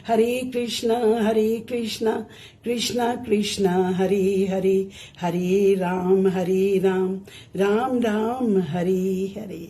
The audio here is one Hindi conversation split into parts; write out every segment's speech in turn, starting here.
हरे कृष्णा कृष्णा कृष्णा हरे हरे, हरे राम राम राम हरे हरे।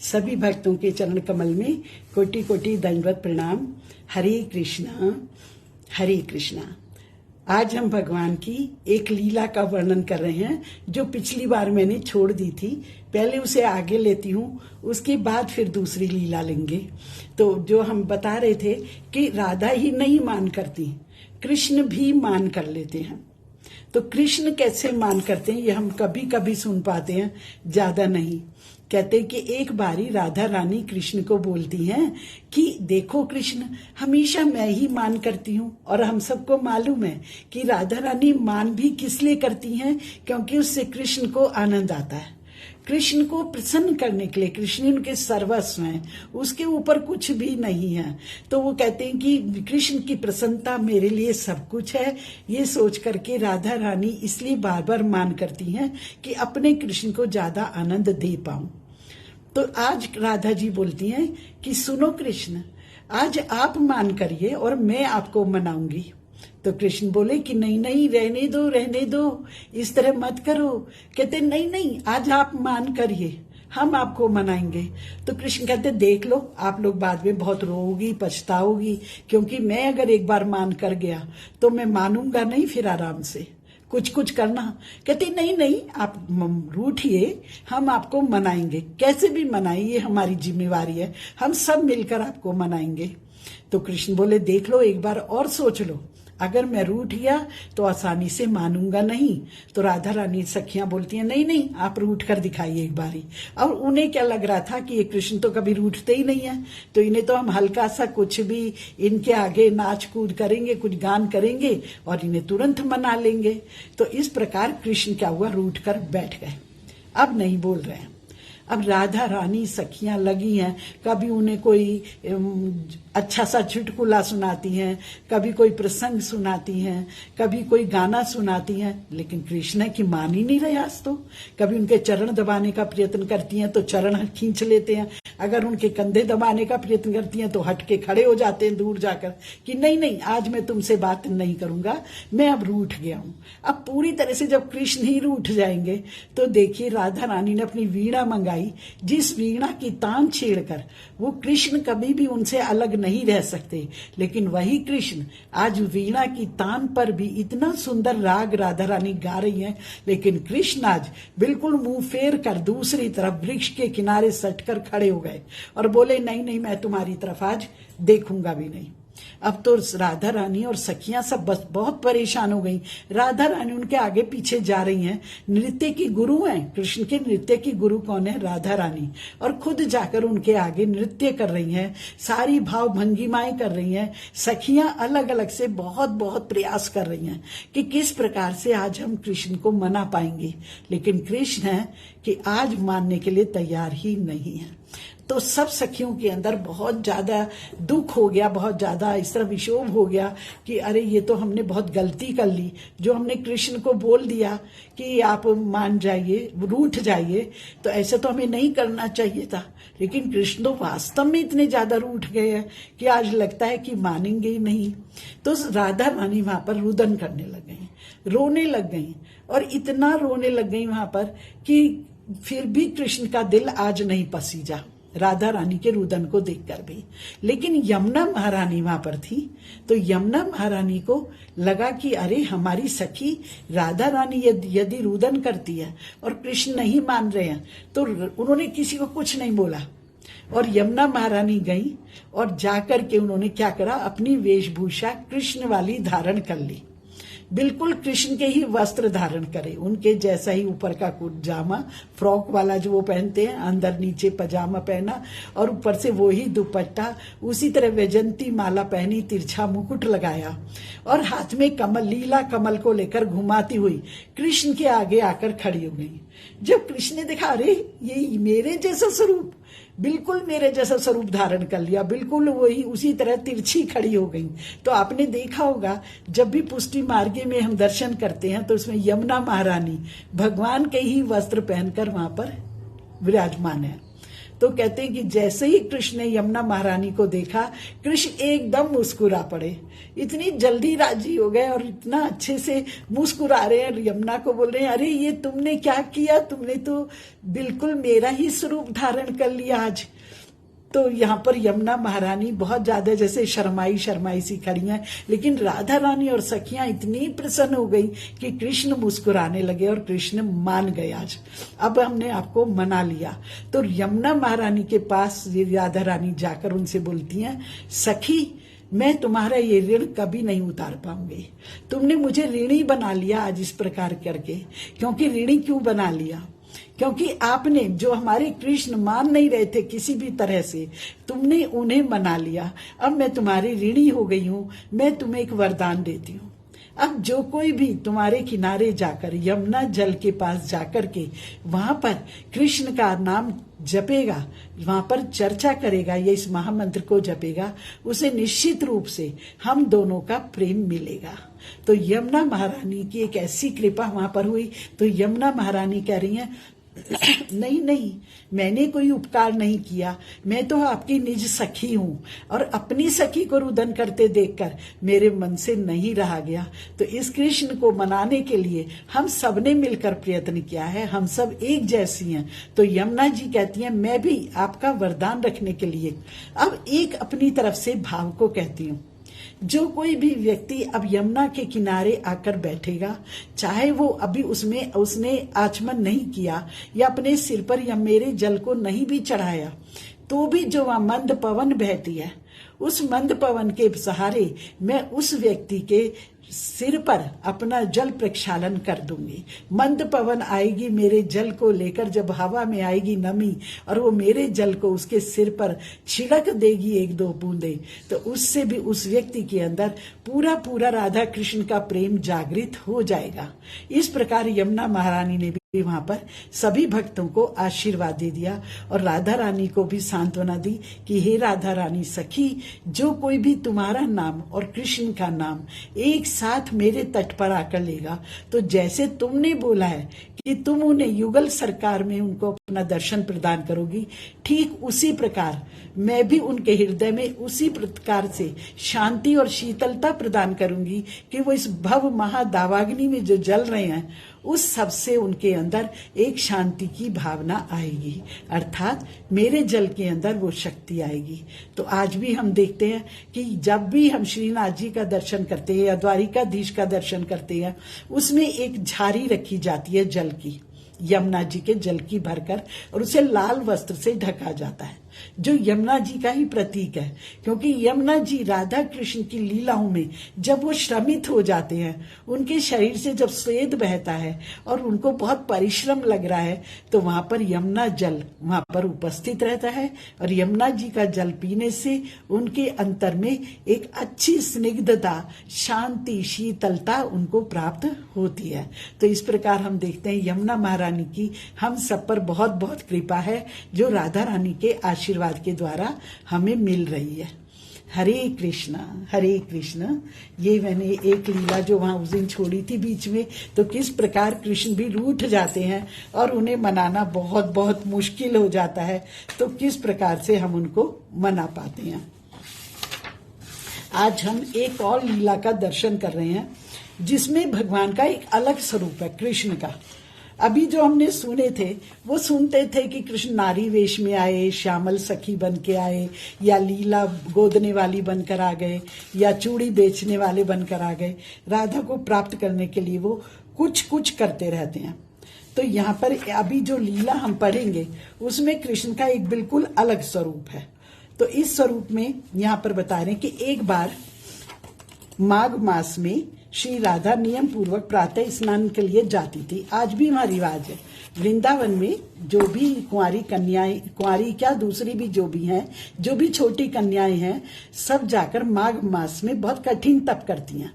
सभी भक्तों के चरण कमल में कोटि कोटि दंडवत प्रणाम। हरे कृष्णा। आज हम भगवान की एक लीला का वर्णन कर रहे हैं जो पिछली बार मैंने छोड़ दी थी। पहले उसे आगे लेती हूँ, उसके बाद फिर दूसरी लीला लेंगे। तो जो हम बता रहे थे कि राधा ही नहीं मान करती, कृष्ण भी मान कर लेते हैं। तो कृष्ण कैसे मान करते हैं ये हम कभी कभी सुन पाते हैं, ज्यादा नहीं। कहते हैं कि एक बारी राधा रानी कृष्ण को बोलती हैं कि देखो कृष्ण, हमेशा मैं ही मान करती हूँ और हम सबको मालूम है कि राधा रानी मान भी किस लिए करती हैं, क्योंकि उससे कृष्ण को आनंद आता है। कृष्ण को प्रसन्न करने के लिए, कृष्ण उनके सर्वस्व हैं, उसके ऊपर कुछ भी नहीं है। तो वो कहते हैं कि कृष्ण की प्रसन्नता मेरे लिए सब कुछ है। ये सोच करके राधा रानी इसलिए बार बार मान करती हैं कि अपने कृष्ण को ज्यादा आनंद दे पाऊं। तो आज राधा जी बोलती हैं कि सुनो कृष्ण, आज आप मान करिए और मैं आपको मनाऊंगी। तो कृष्ण बोले कि नहीं, रहने दो, इस तरह मत करो। कहते नहीं, आज आप मान करिए, हम आपको मनाएंगे। तो कृष्ण कहते देख लो, आप लोग बाद में बहुत रोओगी, पछताओगी, क्योंकि मैं अगर एक बार मान कर गया तो मैं मानूंगा नहीं फिर आराम से, कुछ करना। कहते नहीं, आप रूठिए, हम आपको मनाएंगे। कैसे भी मनाइए, ये हमारी जिम्मेवारी है, हम सब मिलकर आपको मनाएंगे। तो कृष्ण बोले देख लो, एक बार और सोच लो, अगर मैं रूठ गया तो आसानी से मानूंगा नहीं। तो राधा रानी सखियां बोलती हैं नहीं, आप रूठ कर दिखाइए एक बारी। और उन्हें क्या लग रहा था कि ये कृष्ण तो कभी रूठते ही नहीं है, तो इन्हें तो हम हल्का सा कुछ भी इनके आगे नाच कूद करेंगे, कुछ गान करेंगे और इन्हें तुरंत मना लेंगे। तो इस प्रकार कृष्ण क्या हुआ, रूठ कर बैठ गए, अब नहीं बोल रहे हैं। अब राधा रानी सखियां लगी हैं, कभी उन्हें कोई अच्छा सा चुटकुला सुनाती हैं, कभी कोई प्रसंग सुनाती हैं, कभी कोई गाना सुनाती हैं, लेकिन कृष्ण की मान ही नहीं रहे आज तो। कभी उनके चरण दबाने का प्रयत्न करती हैं तो चरण खींच लेते हैं, अगर उनके कंधे दबाने का प्रयत्न करती हैं तो हट के खड़े हो जाते हैं दूर जाकर कि नहीं, आज मैं तुमसे बात नहीं करूंगा, मैं अब रूठ गया हूं। अब पूरी तरह से जब कृष्ण ही रूठ जाएंगे तो देखिए राधा रानी ने अपनी वीणा मंगाई, जिस वीणा की तान छेड़कर वो कृष्ण कभी भी उनसे अलग नहीं रह सकते। लेकिन वही कृष्ण आज वीणा की तान पर भी इतना सुंदर राग राधा रानी गा रही हैं, लेकिन कृष्ण आज बिल्कुल मुंह फेर कर दूसरी तरफ वृक्ष के किनारे सटकर खड़े हो गए और बोले नहीं, मैं तुम्हारी तरफ आज देखूंगा भी नहीं। अब तो राधा रानी और सखियां सब बस बहुत परेशान हो गई। राधा रानी उनके आगे पीछे जा रही हैं, नृत्य की गुरु हैं, कृष्ण के नृत्य की गुरु कौन है, राधा रानी, और खुद जाकर उनके आगे नृत्य कर रही हैं, सारी भाव भंगिमाएं कर रही हैं। सखियां अलग अलग से बहुत प्रयास कर रही हैं कि किस प्रकार से आज हम कृष्ण को मना पाएंगे, लेकिन कृष्ण है कि आज मानने के लिए तैयार ही नहीं है। तो सब सखियों के अंदर बहुत ज्यादा दुख हो गया, बहुत ज्यादा इस तरह विक्षोभ हो गया कि अरे ये तो हमने बहुत गलती कर ली, जो हमने कृष्ण को बोल दिया कि आप मान जाइए, रूठ जाइए, तो ऐसे तो हमें नहीं करना चाहिए था। लेकिन कृष्ण तो वास्तव में इतने ज्यादा रूठ गए हैं कि आज लगता है कि मानेंगे ही नहीं। तो राधा रानी वहां पर रुदन करने लग गई, रोने लग गई, और इतना रोने लग गई वहां पर कि फिर भी कृष्ण का दिल आज नहीं पसीजा राधा रानी के रुदन को देखकर भी। लेकिन यमुना महारानी वहां पर थी, तो यमुना महारानी को लगा कि अरे हमारी सखी राधा रानी यदि रुदन करती है और कृष्ण नहीं मान रहे हैं, तो उन्होंने किसी को कुछ नहीं बोला। और यमुना महारानी गई और जाकर के उन्होंने क्या करा, अपनी वेशभूषा कृष्ण वाली धारण कर ली, बिल्कुल कृष्ण के ही वस्त्र धारण करे, उनके जैसा ही ऊपर का जामा फ्रॉक वाला जो वो पहनते हैं, अंदर नीचे पजामा पहना और ऊपर से वो ही दुपट्टा, उसी तरह वैजंती माला पहनी, तिरछा मुकुट लगाया और हाथ में कमल, लीला कमल को लेकर घुमाती हुई कृष्ण के आगे आकर खड़ी हो गई। जब कृष्ण ने देखा अरे ये मेरे जैसा स्वरूप, बिल्कुल मेरे जैसा स्वरूप धारण कर लिया, बिल्कुल वही उसी तरह तिरछी खड़ी हो गई। तो आपने देखा होगा जब भी पुष्टि मार्गे में हम दर्शन करते हैं तो उसमें यमुना महारानी भगवान के ही वस्त्र पहनकर वहां पर विराजमान है। तो कहते हैं कि जैसे ही कृष्ण ने यमुना महारानी को देखा, कृष्ण एकदम मुस्कुरा पड़े, इतनी जल्दी राजी हो गए और इतना अच्छे से मुस्कुरा रहे हैं। यमुना को बोल रहे हैं, अरे ये तुमने क्या किया, तुमने तो बिल्कुल मेरा ही स्वरूप धारण कर लिया आज। तो यहाँ पर यमुना महारानी बहुत ज्यादा जैसे शर्माई शर्माई सी खड़ी हैं, लेकिन राधा रानी और सखियां इतनी प्रसन्न हो गई कि कृष्ण मुस्कुराने लगे और कृष्ण मान गए। आज अब हमने आपको मना लिया। तो यमुना महारानी के पास राधा रानी जाकर उनसे बोलती हैं, सखी मैं तुम्हारा ये ऋण कभी नहीं उतार पाऊंगी, तुमने मुझे ऋणी बना लिया आज इस प्रकार करके। क्योंकि ऋणी क्यों बना लिया? क्योंकि आपने जो हमारे कृष्ण मान नहीं रहे थे किसी भी तरह से, तुमने उन्हें मना लिया। अब मैं तुम्हारी ऋणी हो गई हूं, मैं तुम्हें एक वरदान देती हूं। अब जो कोई भी तुम्हारे किनारे जाकर यमुना जल के पास जाकर के वहां पर कृष्ण का नाम जपेगा, वहां पर चर्चा करेगा, ये इस महामंत्र को जपेगा, उसे निश्चित रूप से हम दोनों का प्रेम मिलेगा। तो यमुना महारानी की एक ऐसी कृपा वहां पर हुई। तो यमुना महारानी कह रही हैं, नहीं नहीं, मैंने कोई उपकार नहीं किया, मैं तो आपकी निज सखी हूं और अपनी सखी को रुदन करते देखकर मेरे मन से नहीं रहा गया। तो इस कृष्ण को मनाने के लिए हम सब ने मिलकर प्रयत्न किया है, हम सब एक जैसी हैं। तो यमुना जी कहती हैं, मैं भी आपका वरदान रखने के लिए अब एक अपनी तरफ से भाव को कहती हूं। जो कोई भी व्यक्ति अब यमुना के किनारे आकर बैठेगा, चाहे वो अभी उसने आचमन नहीं किया या अपने सिर पर या मेरे जल को नहीं भी चढ़ाया, तो भी जो वहां मंद पवन बहती है, उस मंद पवन के सहारे मैं उस व्यक्ति के सिर पर अपना जल प्रक्षालन कर दूंगी। मंद पवन आएगी मेरे जल को लेकर, जब हवा में आएगी नमी और वो मेरे जल को उसके सिर पर छिड़क देगी एक दो बूंदे, तो उससे भी उस व्यक्ति के अंदर पूरा पूरा राधा कृष्ण का प्रेम जागृत हो जाएगा। इस प्रकार यमुना महारानी ने भी वहां पर सभी भक्तों को आशीर्वाद दे दिया और राधा रानी को भी सांत्वना दी कि हे राधा रानी सखी, जो कोई भी तुम्हारा नाम और कृष्ण का नाम एक साथ मेरे तट पर आकर लेगा, तो जैसे तुमने बोला है कि तुम उन्हें युगल सरकार में उनको अपना दर्शन प्रदान करोगी, ठीक उसी प्रकार मैं भी उनके हृदय में उसी प्रकार से शांति और शीतलता प्रदान करूंगी कि वो इस भव महादावाग्नि में जो जल रहे हैं, उस सब से उनके अंदर एक शांति की भावना आएगी, अर्थात मेरे जल के अंदर वो शक्ति आएगी। तो आज भी हम देखते हैं कि जब भी हम श्रीनाथ जी का दर्शन करते हैं या द्वारिकाधीश का दर्शन करते हैं, उसमें एक झारी रखी जाती है जल की, यमुना जी के जल की भरकर, और उसे लाल वस्त्र से ढका जाता है, जो यमुना जी का ही प्रतीक है। क्योंकि यमुना जी राधा कृष्ण की लीलाओं में जब वो श्रमित हो जाते हैं, उनके शरीर से जब स्वेद बहता है और उनको बहुत परिश्रम लग रहा है, तो वहां पर यमुना जल वहां पर उपस्थित रहता है और यमुना जी का जल पीने से उनके अंतर में एक अच्छी स्निग्धता, शांति, शीतलता उनको प्राप्त होती है। तो इस प्रकार हम देखते हैं यमुना महारानी की हम सब पर बहुत बहुत कृपा है, जो राधा रानी के आशीर्वाद के द्वारा हमें मिल रही है। हरे कृष्णा हरे कृष्णा। ये मैंने एक लीला जो वहां उस दिन छोड़ी थी बीच में, तो किस प्रकार कृष्ण भी रूठ जाते हैं और उन्हें मनाना बहुत बहुत मुश्किल हो जाता है, तो किस प्रकार से हम उनको मना पाते हैं। आज हम एक और लीला का दर्शन कर रहे हैं, जिसमें भगवान का एक अलग स्वरूप है कृष्ण का। अभी जो हमने सुने थे वो सुनते थे कि कृष्ण नारी वेश में आए, श्यामल सखी बन के आए, या लीला गोदने वाली बनकर आ गए, या चूड़ी बेचने वाले बनकर आ गए। राधा को प्राप्त करने के लिए वो कुछ कुछ करते रहते हैं। तो यहाँ पर अभी जो लीला हम पढ़ेंगे उसमें कृष्ण का एक बिल्कुल अलग स्वरूप है। तो इस स्वरूप में यहाँ पर बता रहे हैं कि एक बार माघ मास में श्री राधा नियम पूर्वक प्रातः स्नान के लिए जाती थी। आज भी वहां रिवाज है। वृंदावन में जो भी कुंवारी कन्याएं, कुंवारी क्या दूसरी भी जो भी हैं, जो भी छोटी कन्याएं हैं, सब जाकर माघ मास में बहुत कठिन तप करती हैं।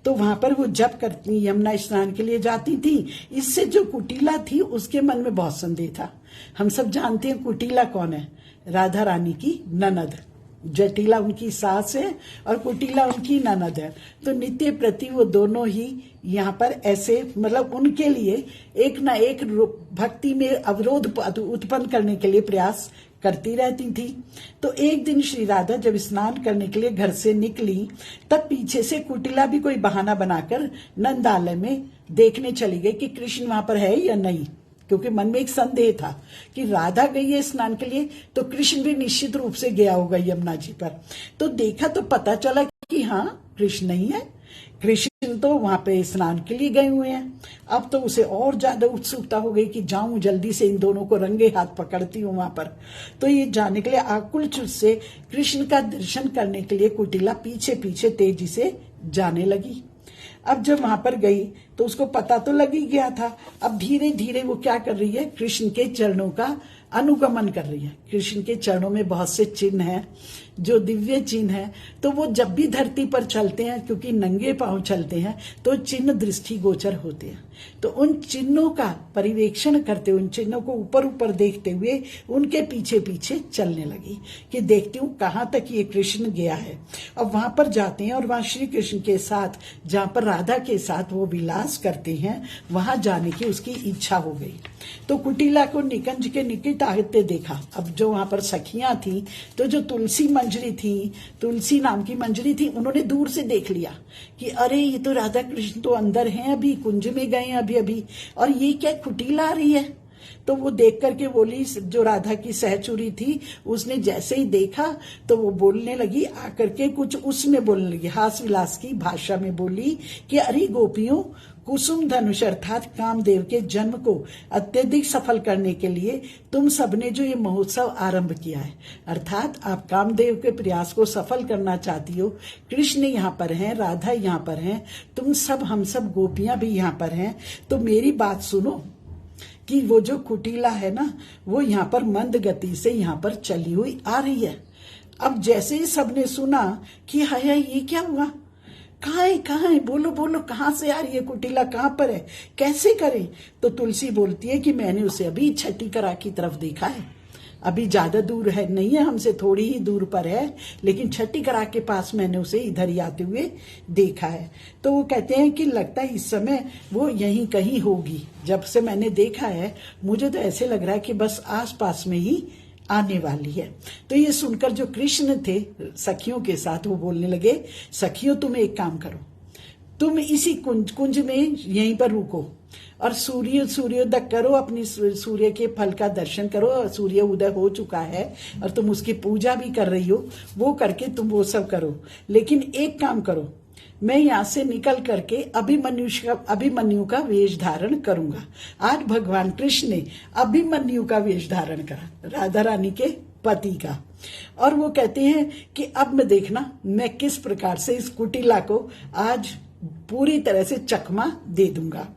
तो वहां पर वो जप करती, यमुना स्नान के लिए जाती थी। इससे जो कुटिला थी उसके मन में बहुत संदेह था। हम सब जानते हैं कुटिला कौन है, राधा रानी की ननद। जटिला उनकी सास है और कुटिला उनकी ननद है। तो नित्य प्रति वो दोनों ही यहाँ पर ऐसे मतलब उनके लिए एक ना एक भक्ति में अवरोध उत्पन्न करने के लिए प्रयास करती रहती थी। तो एक दिन श्री राधा जब स्नान करने के लिए घर से निकली, तब पीछे से कुटिला भी कोई बहाना बनाकर नंदालय में देखने चली गई कि कृष्ण वहां पर है या नहीं, क्योंकि मन में एक संदेह था कि राधा गई है स्नान के लिए तो कृष्ण भी निश्चित रूप से गया होगा यमुना जी पर। तो देखा तो पता चला कि हाँ, कृष्ण नहीं है, कृष्ण तो वहां पे स्नान के लिए गए हुए हैं। अब तो उसे और ज्यादा उत्सुकता हो गई कि जाऊं जल्दी से इन दोनों को रंगे हाथ पकड़ती हूं वहां पर। तो ये जाने के लिए आकुल चित्त से कृष्ण का दर्शन करने के लिए कुटिला पीछे पीछे तेजी से जाने लगी। अब जब वहां पर गई तो उसको पता तो लग ही गया था। अब धीरे धीरे वो क्या कर रही है, कृष्ण के चरणों का अनुगमन कर रही है। कृष्ण के चरणों में बहुत से चिन्ह हैं जो दिव्य चिन्ह है। तो वो जब भी धरती पर चलते हैं, क्योंकि नंगे पांव चलते हैं, तो चिन्ह दृष्टि गोचर होते हैं। तो उन चिन्हों का परिवेक्षण करते हुए, उन चिन्हों को ऊपर ऊपर देखते हुए उनके पीछे पीछे चलने लगी कि देखती हूँ कहाँ तक ये कृष्ण गया है। अब वहां पर जाते हैं और वहां श्री कृष्ण के साथ, जहां पर राधा के साथ वो विलास करते हैं, वहां जाने की उसकी इच्छा हो गई। तो कुटिला को निकुंज के निकट आते देखा। अब जो वहां पर सखियां थी, तो जो तुलसी मंजरी थी, तुलसी नाम की मंजरी थी, उन्होंने दूर से देख लिया कि अरे ये तो राधा कृष्ण तो अंदर हैं, अभी कुंज में गए हैं अभी, और ये क्या कुटिला आ रही है। तो वो देख करके बोली, जो राधा की सहचुरी थी, उसने जैसे ही देखा तो वो बोलने लगी, आकर के कुछ उसमें बोलने लगी, हास विलास की भाषा में बोली कि अरे गोपियों, कुसुम धनुष अर्थात कामदेव के जन्म को अत्यधिक सफल करने के लिए तुम सबने जो ये महोत्सव आरंभ किया है, अर्थात आप कामदेव के प्रयास को सफल करना चाहती हो। कृष्ण यहाँ पर हैं, राधा यहाँ पर हैं, तुम सब, हम सब गोपियां भी यहाँ पर हैं। तो मेरी बात सुनो कि वो जो कुटिला है ना, वो यहाँ पर मंद गति से यहाँ पर चली हुई आ रही है। अब जैसे ही सबने सुना कि हाय ये क्या हुआ, कहाँ है, बोलो बोलो, कहाँ से आ रही है कुटिला, कहाँ पर है, कैसे करें। तो तुलसी बोलती है कि मैंने उसे अभी छठी करा की तरफ देखा है, अभी ज्यादा दूर है नहीं है, हमसे थोड़ी ही दूर पर है, लेकिन छठी करा के पास मैंने उसे इधर ही आते हुए देखा है। तो वो कहते हैं कि लगता है इस समय वो यहीं कहीं होगी, जब से मैंने देखा है मुझे तो ऐसे लग रहा है कि बस आस पास में ही आने वाली है। तो ये सुनकर जो कृष्ण थे सखियों के साथ, वो बोलने लगे, सखियों तुम एक काम करो, तुम इसी कुंज में यहीं पर रुको और सूर्योदय करो, अपनी सूर्य के फल का दर्शन करो। सूर्य उदय हो चुका है और तुम उसकी पूजा भी कर रही हो, वो करके तुम वो सब करो। लेकिन एक काम करो, मैं यहाँ से निकल करके अभिमन्यु का वेश धारण करूंगा। आज भगवान कृष्ण ने अभिमन्यु का वेश धारण करा, राधा रानी के पति का। और वो कहते हैं कि अब मैं देखना मैं किस प्रकार से इस कुटिला को आज पूरी तरह से चकमा दे दूंगा।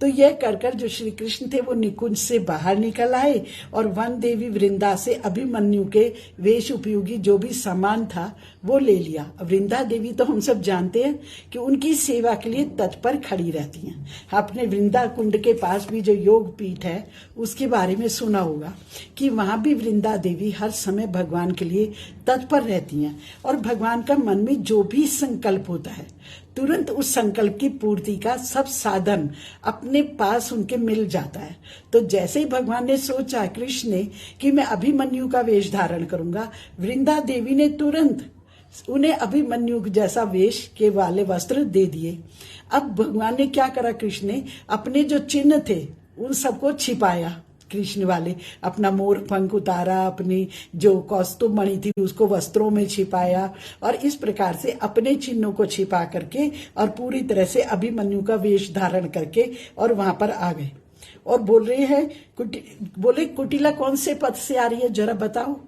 तो यह कर कर जो श्री कृष्ण थे वो निकुंज से बाहर निकल आए और वन देवी वृंदा से अभिमन्यु के वेश उपयोगी जो भी सामान था वो ले लिया। वृंदा देवी तो हम सब जानते हैं कि उनकी सेवा के लिए तत्पर खड़ी रहती हैं। आपने वृंदा कुंड के पास भी जो योग पीठ है उसके बारे में सुना होगा कि वहां भी वृंदा देवी हर समय भगवान के लिए तत्पर रहती हैं और भगवान का मन में जो भी संकल्प होता है तुरंत उस संकल्प की पूर्ति का सब साधन अपने पास उनके मिल जाता है। तो जैसे ही भगवान ने सोचा कृष्ण ने कि मैं अभिमन्यु का वेश धारण करूंगा, वृंदा देवी ने तुरंत उन्हें अभिमन्यु जैसा वेश के वाले वस्त्र दे दिए। अब भगवान ने क्या करा, कृष्ण ने अपने जो चिन्ह थे उन सबको छिपाया। कृष्ण वाले अपना मोर पंख उतारा, अपनी जो कौस्तुभ मणि थी उसको वस्त्रों में छिपाया और इस प्रकार से अपने चिन्हों को छिपा करके और पूरी तरह से अभिमन्यु का वेश धारण करके और वहां पर आ गए और बोल रहे हैं बोले कुटिला कौन से पथ से आ रही है जरा बताओ।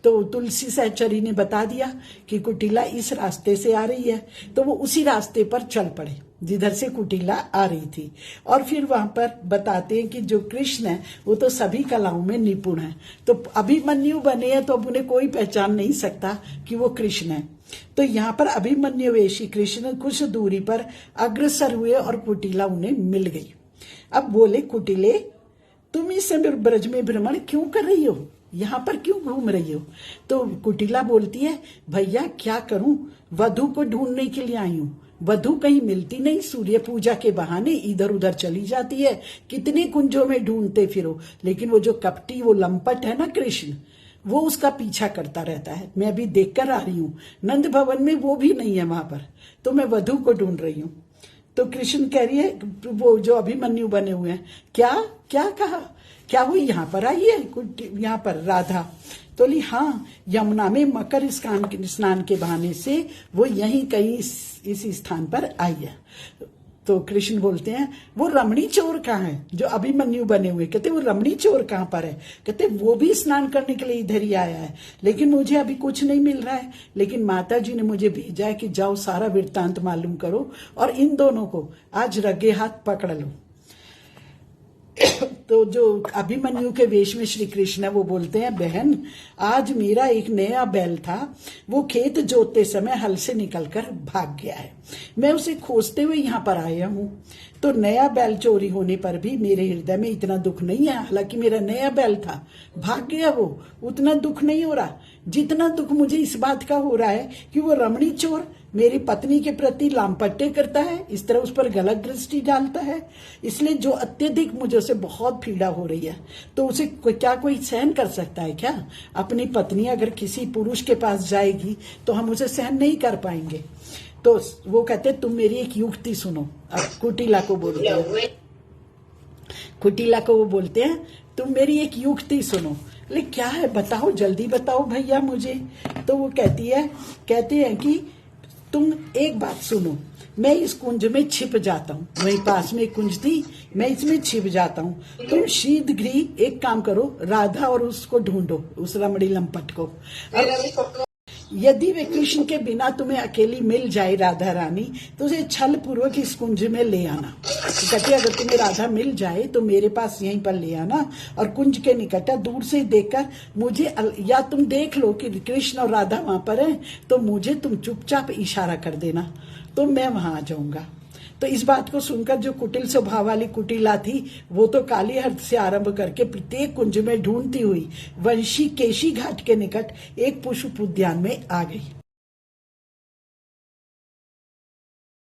तो तुलसी सहचरी ने बता दिया कि कुटिला इस रास्ते से आ रही है। तो वो उसी रास्ते पर चल पड़े जिधर से कुटिला आ रही थी। और फिर वहां पर बताते हैं कि जो कृष्ण है वो तो सभी कलाओं में निपुण है, तो अभिमन्यु बने हैं तो अब उन्हें कोई पहचान नहीं सकता कि वो कृष्ण है। तो यहाँ पर अभिमन्यु वेशी कृष्ण कुछ दूरी पर अग्रसर हुए और कुटिला उन्हें मिल गई। अब बोले कुटिले तुम इस समय ब्रज में भ्रमण क्यों कर रही हो, यहाँ पर क्यों घूम रही हो। तो कुटिला बोलती है, भैया क्या करूं, वधु को ढूंढने के लिए आई हूं। वधु कहीं मिलती नहीं, सूर्य पूजा के बहाने इधर उधर चली जाती है, कितने कुंजों में ढूंढते फिरो, लेकिन वो जो कपटी, वो लंपट है ना कृष्ण, वो उसका पीछा करता रहता है। मैं अभी देखकर आ रही हूं, नंद भवन में वो भी नहीं है वहां पर, तो मैं वधु को ढूंढ रही हूं। तो कृष्ण कह रही है, वो जो अभिमन्यु बने हुए हैं, क्या क्या कहा, क्या वो यहाँ पर आई है, यहाँ पर राधा। तो ली हाँ, यमुना में मकर स्नान के बहाने से वो यहीं कहीं इस स्थान पर आई है। तो कृष्ण बोलते हैं, वो रमणी चोर कहाँ है जो अभिमन्यु बने हुए। कहते वो रमणी चोर कहाँ पर है। कहते वो भी स्नान करने के लिए इधर ही आया है, लेकिन मुझे अभी कुछ नहीं मिल रहा है। लेकिन माता जी ने मुझे भेजा है कि जाओ सारा वृत्तांत मालूम करो और इन दोनों को आज रगे हाथ पकड़ लो। तो जो अभिमन्यु के वेश में श्री कृष्ण है वो बोलते हैं, बहन आज मेरा एक नया बैल था, वो खेत जोतते समय हल से निकलकर भाग गया है। मैं उसे खोजते हुए यहाँ पर आया हूँ। तो नया बैल चोरी होने पर भी मेरे हृदय में इतना दुख नहीं है। हालांकि मेरा नया बैल था, भाग गया वो, उतना दुख नहीं हो रहा जितना दुख मुझे इस बात का हो रहा है कि वो रमणी चोर मेरी पत्नी के प्रति लामपट्टे करता है, इस तरह उस पर गलत दृष्टि डालता है। इसलिए जो अत्यधिक मुझे उसे बहुत पीड़ा हो रही है। तो उसे क्या कोई सहन कर सकता है क्या। अपनी पत्नी अगर किसी पुरुष के पास जाएगी तो हम उसे सहन नहीं कर पाएंगे। तो वो कहते तुम मेरी एक युक्ति सुनो। अब कुटिला को बोलते हैं, कुटिला को वो बोलते हैं, तुम मेरी एक युक्ति सुनो। लेकिन क्या है, बताओ, जल्दी बताओ भैया मुझे। तो वो कहते हैं कि तुम एक बात सुनो, मैं इस कुंज में छिप जाता हूँ, वहीं पास में एक कुंज थी, मैं इसमें छिप जाता हूँ। तुम शीघ्र एक काम करो, राधा और उसको ढूंढो, उस रमणी लंपट को। यदि वे कृष्ण के बिना तुम्हें अकेली मिल जाए राधा रानी, तो उसे छल पूर्वक इस कुंज में ले आना। तो कहते अगर तुम्हें राधा मिल जाए तो मेरे पास यहीं पर ले आना और कुंज के निकट दूर से देखकर मुझे, या तुम देख लो कि कृष्ण और राधा वहां पर हैं, तो मुझे तुम चुपचाप इशारा कर देना, तो मैं वहां आ जाऊंगा। तो इस बात को सुनकर जो कुटिल स्वभाव वाली कुटिला थी, वो तो कालीहर्ष से आरंभ करके प्रत्येक कुंज में ढूंढती हुई वंशी केशी घाट के निकट एक पुष्प उद्यान में आ गई।